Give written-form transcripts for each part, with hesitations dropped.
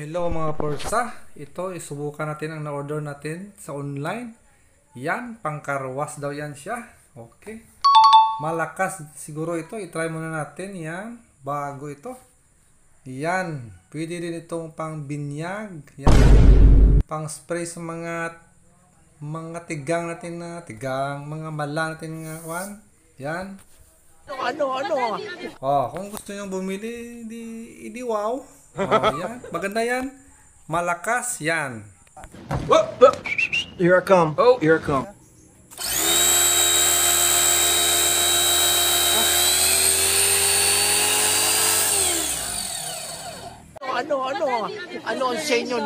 Hello mga porsa, ito isubukan natin ang na-order natin sa online. Yan, pangkarwas daw yan siya. Okay. Malakas siguro ito, i-try muna natin yan. Bago ito. Yan, pwede din itong pang binyag. Yan, pang spray sa mga tigang natin na tigang, mga mala natin nga kwan. Yan. Ano? Oh, kung gusto niyo bumili, di wow. Oh, yan. Maganda yan. Malakas yan. Here I come. Oh, here I come. Ano ang senyo?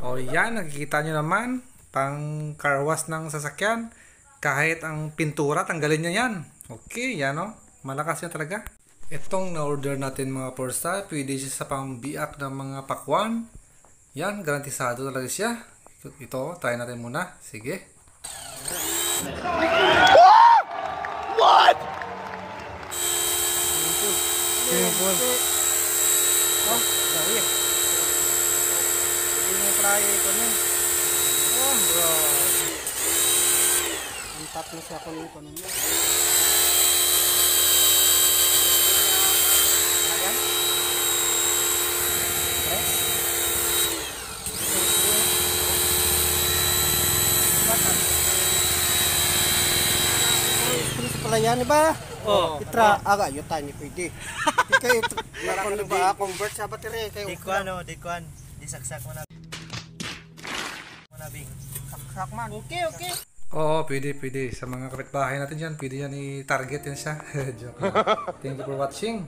Oh, yan. Nakikita nyo naman. Pang carwash ng sasakyan. Kahit ang pintura, tanggalin nyo yan. Okay, yan o. Malakas yan talaga. Itong na-order natin mga porsa, pwede siya sa pang-biak ng mga pakwan. Yan, garantisado talaga siya. Ito, try natin muna. Sige. What? Simple. Oh, dawit. Hindi mo try ito na. Oh, bro. Ang tatlo siya ko nito niya. Ayan. Press. Press pala yan, ba? Oh. Itra, aga, yung tanya pwede. Di kayo, marami ba convert sa battery? Kayo, Di kuan. Di saksak mo na. Bing. saksak man. Okay. Oo, pwede. Sa mga kapitbahay natin dyan, pwede yan i-target yan siya. Joke lang. Thank you for watching.